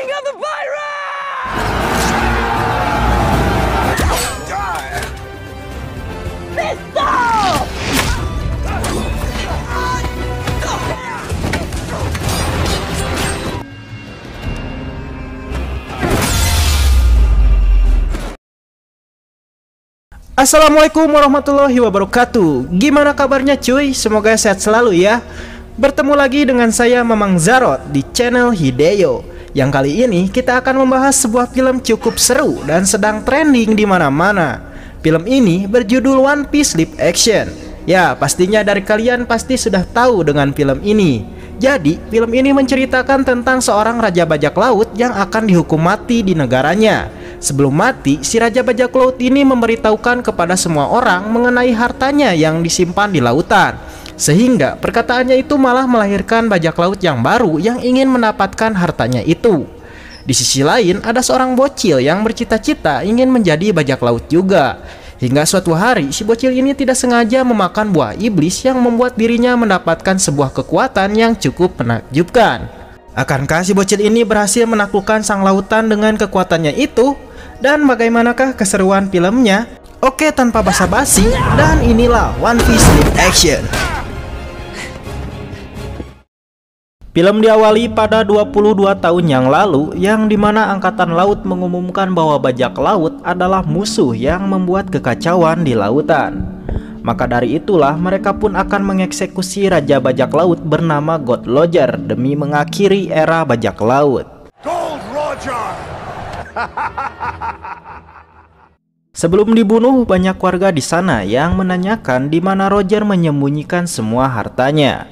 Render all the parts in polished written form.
Bring on the virus! Pistol! Assalamualaikum warahmatullahi wabarakatuh. Gimana kabarnya cuy? Semoga sehat selalu ya. Bertemu lagi dengan saya Mamang Zarot di channel Hideo. Yang kali ini kita akan membahas sebuah film cukup seru dan sedang trending di mana-mana. Film ini berjudul One Piece Live Action. Ya, pastinya dari kalian pasti sudah tahu dengan film ini. Jadi, film ini menceritakan tentang seorang raja bajak laut yang akan dihukum mati di negaranya. Sebelum mati, si raja bajak laut ini memberitahukan kepada semua orang mengenai hartanya yang disimpan di lautan. Sehingga perkataannya itu malah melahirkan bajak laut yang baru yang ingin mendapatkan hartanya itu. Di sisi lain, ada seorang bocil yang bercita-cita ingin menjadi bajak laut juga. Hingga suatu hari, si bocil ini tidak sengaja memakan buah iblis yang membuat dirinya mendapatkan sebuah kekuatan yang cukup menakjubkan. Akankah si bocil ini berhasil menaklukkan sang lautan dengan kekuatannya itu? Dan bagaimanakah keseruan filmnya? Oke, tanpa basa-basi, dan inilah One Piece Live Action. Film diawali pada 22 tahun yang lalu, yang dimana Angkatan Laut mengumumkan bahwa bajak laut adalah musuh yang membuat kekacauan di lautan. Maka dari itulah mereka pun akan mengeksekusi Raja Bajak Laut bernama Gold Roger demi mengakhiri era bajak laut. Gold Roger! Sebelum dibunuh, banyak warga di sana yang menanyakan di mana Roger menyembunyikan semua hartanya.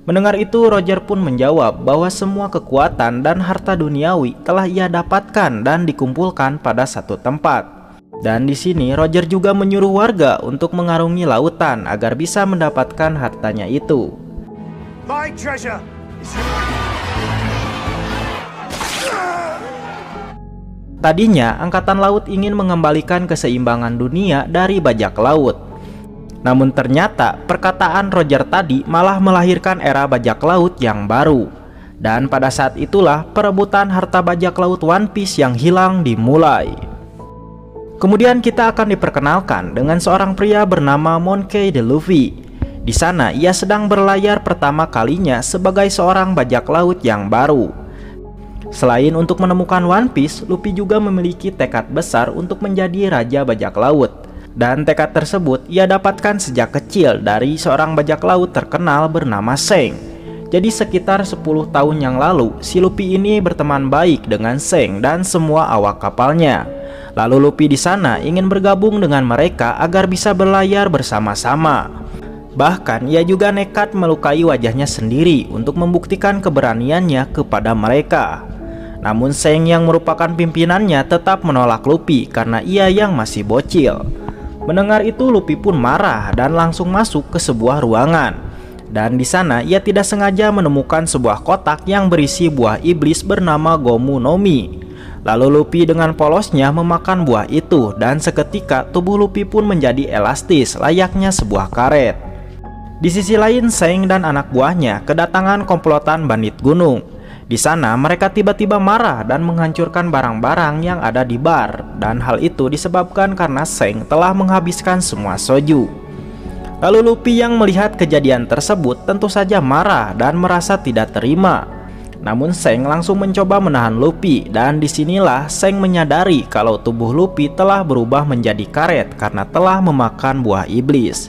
Mendengar itu, Roger pun menjawab bahwa semua kekuatan dan harta duniawi telah ia dapatkan dan dikumpulkan pada satu tempat. Dan di sini Roger juga menyuruh warga untuk mengarungi lautan agar bisa mendapatkan hartanya itu. My treasure is Tadinya, Angkatan Laut ingin mengembalikan keseimbangan dunia dari bajak laut. Namun ternyata, perkataan Roger tadi malah melahirkan era bajak laut yang baru. Dan pada saat itulah, perebutan harta bajak laut One Piece yang hilang dimulai. Kemudian kita akan diperkenalkan dengan seorang pria bernama Monkey D. Luffy. Di sana, ia sedang berlayar pertama kalinya sebagai seorang bajak laut yang baru. Selain untuk menemukan One Piece, Luffy juga memiliki tekad besar untuk menjadi Raja Bajak Laut. Dan tekad tersebut ia dapatkan sejak kecil dari seorang bajak laut terkenal bernama Seng. Jadi sekitar 10 tahun yang lalu, si Luffy ini berteman baik dengan Seng dan semua awak kapalnya. Lalu Luffy di sana ingin bergabung dengan mereka agar bisa berlayar bersama-sama. Bahkan ia juga nekat melukai wajahnya sendiri untuk membuktikan keberaniannya kepada mereka. Namun Seng yang merupakan pimpinannya tetap menolak Luffy karena ia yang masih bocil. Mendengar itu Luffy pun marah dan langsung masuk ke sebuah ruangan. Dan di sana ia tidak sengaja menemukan sebuah kotak yang berisi buah iblis bernama Gomu no Mi. Lalu Luffy dengan polosnya memakan buah itu dan seketika tubuh Luffy pun menjadi elastis layaknya sebuah karet. Di sisi lain, Seng dan anak buahnya kedatangan komplotan bandit gunung. Di sana mereka tiba-tiba marah dan menghancurkan barang-barang yang ada di bar, dan hal itu disebabkan karena Seng telah menghabiskan semua soju. Lalu Luffy yang melihat kejadian tersebut tentu saja marah dan merasa tidak terima. Namun Seng langsung mencoba menahan Luffy, dan disinilah Seng menyadari kalau tubuh Luffy telah berubah menjadi karet karena telah memakan buah iblis.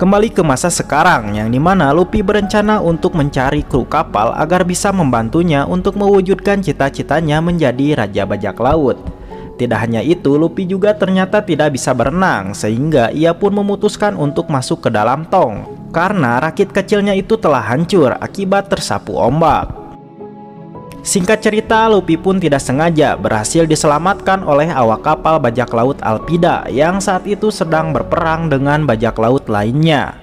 Kembali ke masa sekarang, yang dimana Luffy berencana untuk mencari kru kapal agar bisa membantunya untuk mewujudkan cita-citanya menjadi Raja Bajak Laut. Tidak hanya itu, Luffy juga ternyata tidak bisa berenang, sehingga ia pun memutuskan untuk masuk ke dalam tong karena rakit kecilnya itu telah hancur akibat tersapu ombak. Singkat cerita, Luffy pun tidak sengaja berhasil diselamatkan oleh awak kapal bajak laut Alpida yang saat itu sedang berperang dengan bajak laut lainnya.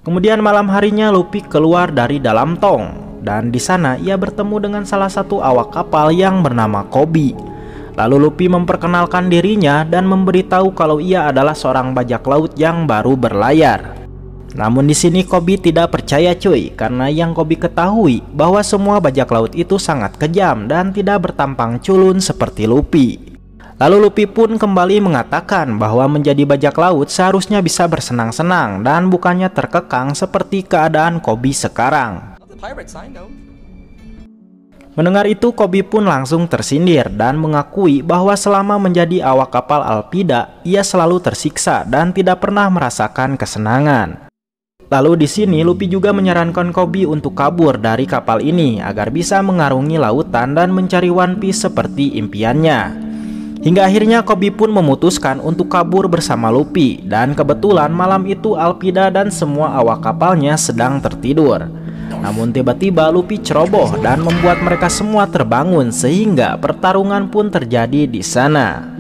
Kemudian malam harinya Luffy keluar dari dalam tong, dan di sana ia bertemu dengan salah satu awak kapal yang bernama Koby. Lalu Luffy memperkenalkan dirinya dan memberitahu kalau ia adalah seorang bajak laut yang baru berlayar. Namun di sini Koby tidak percaya cuy, karena yang Koby ketahui bahwa semua bajak laut itu sangat kejam dan tidak bertampang culun seperti Luffy. Lalu Luffy pun kembali mengatakan bahwa menjadi bajak laut seharusnya bisa bersenang-senang dan bukannya terkekang seperti keadaan Koby sekarang. Mendengar itu, Koby pun langsung tersindir dan mengakui bahwa selama menjadi awak kapal Alpida, ia selalu tersiksa dan tidak pernah merasakan kesenangan. Lalu di sini Luffy juga menyarankan Koby untuk kabur dari kapal ini agar bisa mengarungi lautan dan mencari One Piece seperti impiannya. Hingga akhirnya Koby pun memutuskan untuk kabur bersama Luffy, dan kebetulan malam itu Alpida dan semua awak kapalnya sedang tertidur. Namun tiba-tiba Luffy ceroboh dan membuat mereka semua terbangun sehingga pertarungan pun terjadi di sana.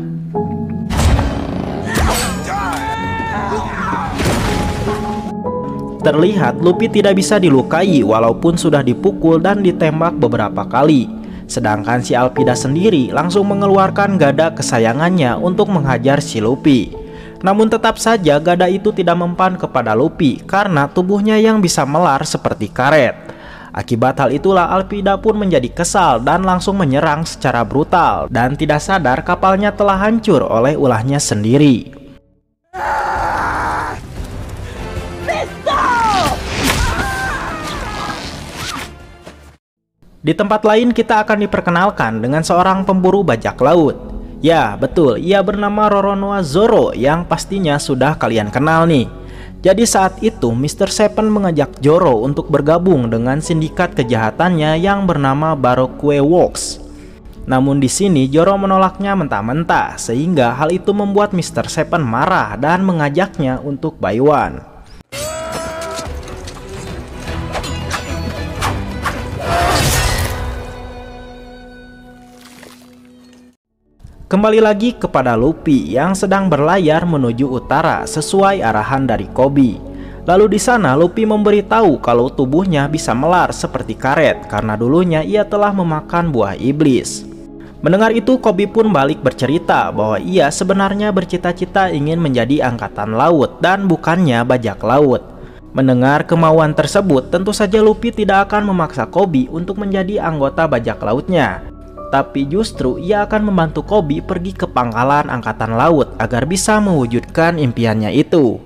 Terlihat Luffy tidak bisa dilukai walaupun sudah dipukul dan ditembak beberapa kali. Sedangkan si Alpida sendiri langsung mengeluarkan gada kesayangannya untuk menghajar si Luffy. Namun tetap saja gada itu tidak mempan kepada Luffy karena tubuhnya yang bisa melar seperti karet. Akibat hal itulah Alpida pun menjadi kesal dan langsung menyerang secara brutal, dan tidak sadar kapalnya telah hancur oleh ulahnya sendiri. Di tempat lain kita akan diperkenalkan dengan seorang pemburu bajak laut. Ya betul, ia bernama Roronoa Zoro yang pastinya sudah kalian kenal nih. Jadi saat itu Mr. Seven mengajak Zoro untuk bergabung dengan sindikat kejahatannya yang bernama Baroque Works. Namun di sini Zoro menolaknya mentah-mentah, sehingga hal itu membuat Mr. Seven marah dan mengajaknya untuk buy one. Kembali lagi kepada Luffy yang sedang berlayar menuju utara sesuai arahan dari Koby. Lalu di sana Luffy memberitahu kalau tubuhnya bisa melar seperti karet karena dulunya ia telah memakan buah iblis. Mendengar itu Koby pun balik bercerita bahwa ia sebenarnya bercita-cita ingin menjadi angkatan laut dan bukannya bajak laut. Mendengar kemauan tersebut, tentu saja Luffy tidak akan memaksa Koby untuk menjadi anggota bajak lautnya. Tapi justru ia akan membantu Koby pergi ke pangkalan angkatan laut agar bisa mewujudkan impiannya itu.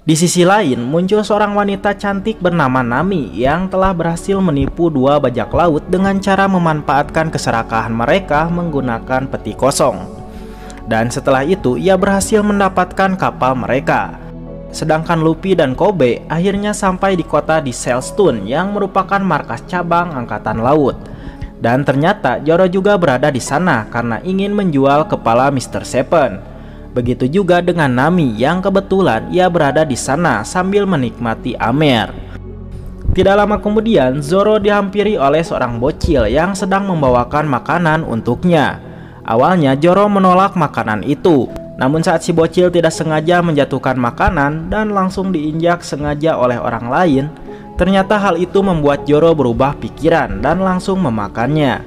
Di sisi lain, muncul seorang wanita cantik bernama Nami yang telah berhasil menipu dua bajak laut dengan cara memanfaatkan keserakahan mereka menggunakan peti kosong. Dan setelah itu ia berhasil mendapatkan kapal mereka. Sedangkan Luffy dan Koby akhirnya sampai di kota di Sailstone yang merupakan markas cabang angkatan laut. Dan ternyata Zoro juga berada di sana karena ingin menjual kepala Mr. Seven. Begitu juga dengan Nami yang kebetulan ia berada di sana sambil menikmati amer. Tidak lama kemudian Zoro dihampiri oleh seorang bocil yang sedang membawakan makanan untuknya. Awalnya Zoro menolak makanan itu. Namun saat si bocil tidak sengaja menjatuhkan makanan dan langsung diinjak sengaja oleh orang lain, ternyata hal itu membuat Zoro berubah pikiran dan langsung memakannya.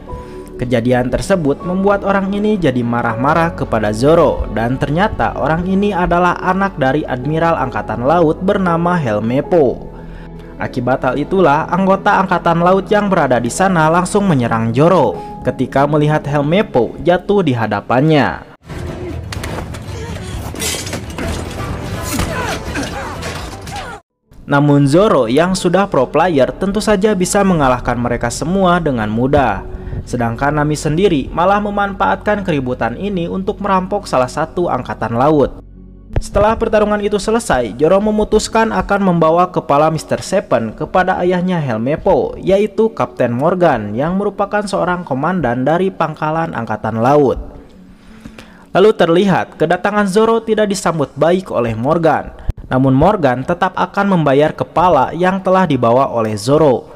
Kejadian tersebut membuat orang ini jadi marah-marah kepada Zoro, dan ternyata orang ini adalah anak dari Admiral Angkatan Laut bernama Helmeppo. Akibat hal itulah anggota Angkatan Laut yang berada di sana langsung menyerang Zoro ketika melihat Helmeppo jatuh di hadapannya. Namun Zoro yang sudah pro player tentu saja bisa mengalahkan mereka semua dengan mudah. Sedangkan Nami sendiri malah memanfaatkan keributan ini untuk merampok salah satu angkatan laut. Setelah pertarungan itu selesai, Zoro memutuskan akan membawa kepala Mr. Seven kepada ayahnya Helmeppo, yaitu Kapten Morgan yang merupakan seorang komandan dari pangkalan angkatan laut. Lalu terlihat kedatangan Zoro tidak disambut baik oleh Morgan. Namun Morgan tetap akan membayar kepala yang telah dibawa oleh Zoro,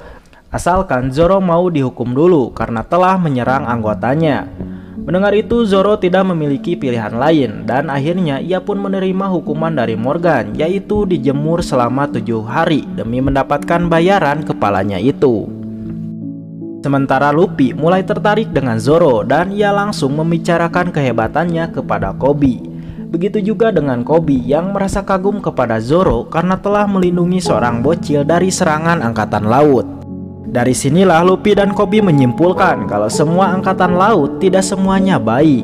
asalkan Zoro mau dihukum dulu karena telah menyerang anggotanya. Mendengar itu Zoro tidak memiliki pilihan lain dan akhirnya ia pun menerima hukuman dari Morgan, yaitu dijemur selama 7 hari demi mendapatkan bayaran kepalanya itu. Sementara Luffy mulai tertarik dengan Zoro dan ia langsung membicarakan kehebatannya kepada Koby. Begitu juga dengan Koby yang merasa kagum kepada Zoro karena telah melindungi seorang bocil dari serangan angkatan laut. Dari sinilah Luffy dan Koby menyimpulkan kalau semua angkatan laut tidak semuanya baik.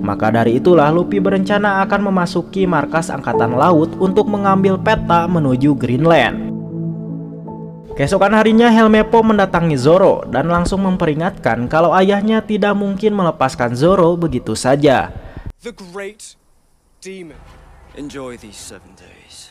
Maka dari itulah Luffy berencana akan memasuki markas angkatan laut untuk mengambil peta menuju Greenland. Keesokan harinya Helmeppo mendatangi Zoro dan langsung memperingatkan kalau ayahnya tidak mungkin melepaskan Zoro begitu saja. The great demon. Enjoy these 7 days.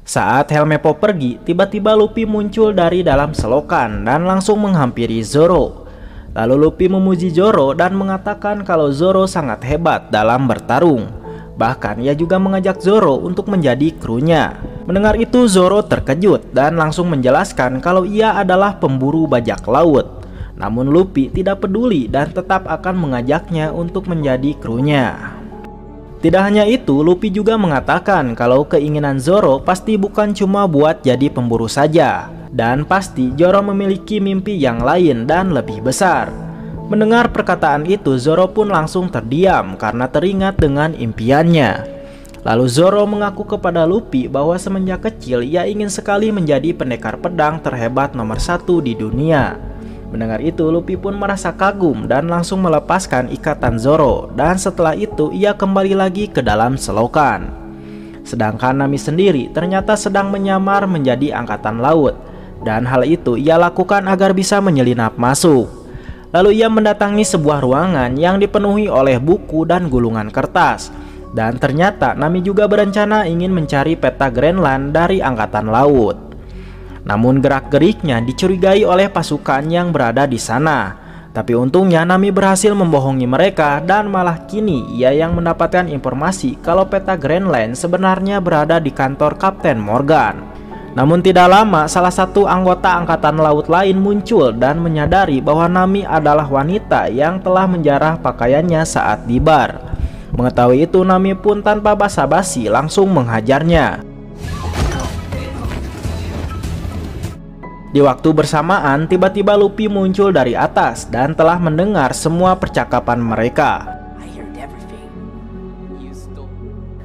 Saat Helmeppo pergi, tiba-tiba Luffy muncul dari dalam selokan dan langsung menghampiri Zoro. Lalu Luffy memuji Zoro dan mengatakan kalau Zoro sangat hebat dalam bertarung. Bahkan ia juga mengajak Zoro untuk menjadi krunya. Mendengar itu Zoro terkejut dan langsung menjelaskan kalau ia adalah pemburu bajak laut. Namun Luffy tidak peduli dan tetap akan mengajaknya untuk menjadi krunya. Tidak hanya itu, Luffy juga mengatakan kalau keinginan Zoro pasti bukan cuma buat jadi pemburu saja. Dan pasti Zoro memiliki mimpi yang lain dan lebih besar. Mendengar perkataan itu, Zoro pun langsung terdiam karena teringat dengan impiannya. Lalu Zoro mengaku kepada Luffy bahwa semenjak kecil ia ingin sekali menjadi pendekar pedang terhebat nomor 1 di dunia. Mendengar itu, Luffy pun merasa kagum dan langsung melepaskan ikatan Zoro. Dan setelah itu ia kembali lagi ke dalam selokan. Sedangkan Nami sendiri ternyata sedang menyamar menjadi angkatan laut. Dan hal itu ia lakukan agar bisa menyelinap masuk. Lalu ia mendatangi sebuah ruangan yang dipenuhi oleh buku dan gulungan kertas. Dan ternyata Nami juga berencana ingin mencari peta Greenland dari angkatan laut. Namun gerak-geriknya dicurigai oleh pasukan yang berada di sana. Tapi untungnya Nami berhasil membohongi mereka dan malah kini ia yang mendapatkan informasi kalau peta Greenland sebenarnya berada di kantor Kapten Morgan. Namun tidak lama salah satu anggota angkatan laut lain muncul dan menyadari bahwa Nami adalah wanita yang telah menjarah pakaiannya saat di bar. Mengetahui itu Nami pun tanpa basa-basi langsung menghajarnya. Di waktu bersamaan tiba-tiba Luffy muncul dari atas dan telah mendengar semua percakapan mereka.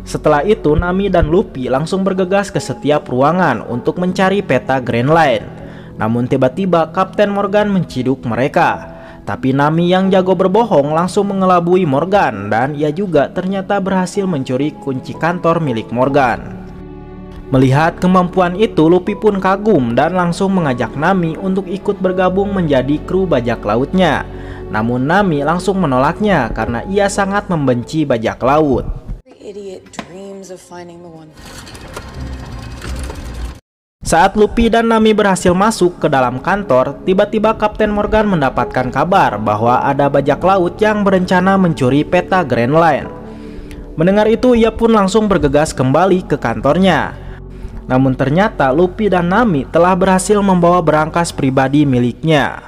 Setelah itu Nami dan Luffy langsung bergegas ke setiap ruangan untuk mencari peta Greenland. Namun tiba-tiba Kapten Morgan menciduk mereka. Tapi Nami yang jago berbohong langsung mengelabui Morgan dan ia juga ternyata berhasil mencuri kunci kantor milik Morgan. Melihat kemampuan itu Luffy pun kagum dan langsung mengajak Nami untuk ikut bergabung menjadi kru bajak lautnya. Namun Nami langsung menolaknya karena ia sangat membenci bajak laut. Saat Luffy dan Nami berhasil masuk ke dalam kantor, tiba-tiba Kapten Morgan mendapatkan kabar bahwa ada bajak laut yang berencana mencuri peta Greenland. Mendengar itu ia pun langsung bergegas kembali ke kantornya. Namun ternyata Luffy dan Nami telah berhasil membawa berangkas pribadi miliknya.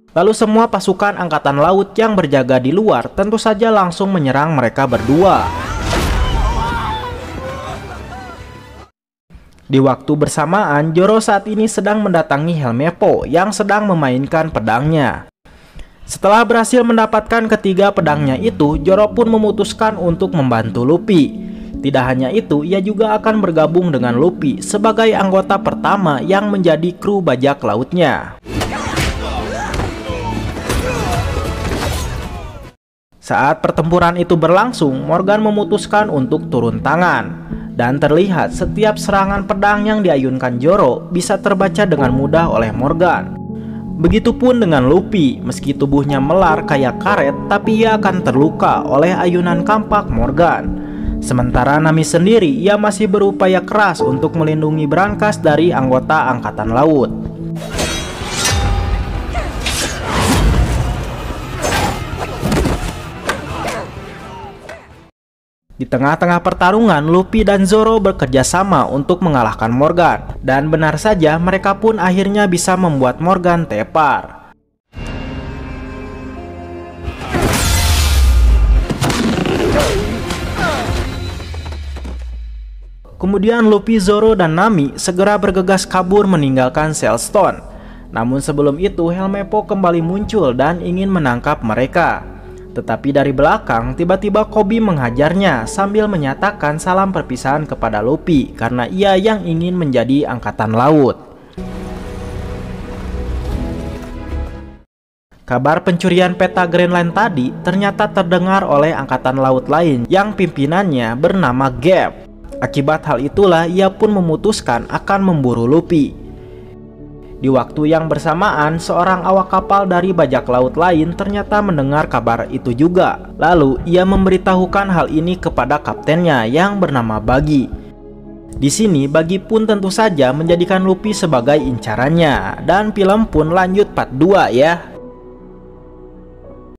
Lalu semua pasukan angkatan laut yang berjaga di luar tentu saja langsung menyerang mereka berdua. Di waktu bersamaan, Zoro saat ini sedang mendatangi Helmeppo yang sedang memainkan pedangnya. Setelah berhasil mendapatkan ketiga pedangnya itu, Zoro pun memutuskan untuk membantu Luffy. Tidak hanya itu, ia juga akan bergabung dengan Luffy sebagai anggota pertama yang menjadi kru bajak lautnya. Saat pertempuran itu berlangsung, Morgan memutuskan untuk turun tangan. Dan terlihat setiap serangan pedang yang diayunkan Zoro bisa terbaca dengan mudah oleh Morgan. Begitupun dengan Luffy, meski tubuhnya melar kayak karet, tapi ia akan terluka oleh ayunan kampak Morgan. Sementara Nami sendiri, ia masih berupaya keras untuk melindungi berangkas dari anggota angkatan laut. Di tengah-tengah pertarungan, Luffy dan Zoro bekerja sama untuk mengalahkan Morgan. Dan benar saja, mereka pun akhirnya bisa membuat Morgan tepar. Kemudian Luffy, Zoro, dan Nami segera bergegas kabur meninggalkan Sailstone. Namun sebelum itu Helmeppo kembali muncul dan ingin menangkap mereka. Tetapi dari belakang tiba-tiba Koby menghajarnya sambil menyatakan salam perpisahan kepada Luffy karena ia yang ingin menjadi angkatan laut. Kabar pencurian peta Greenland tadi ternyata terdengar oleh angkatan laut lain yang pimpinannya bernama Garp. Akibat hal itulah ia pun memutuskan akan memburu Luffy. Di waktu yang bersamaan, seorang awak kapal dari bajak laut lain ternyata mendengar kabar itu juga. Lalu ia memberitahukan hal ini kepada kaptennya yang bernama Buggy. Di sini Buggy pun tentu saja menjadikan Luffy sebagai incarannya dan film pun lanjut part 2 ya.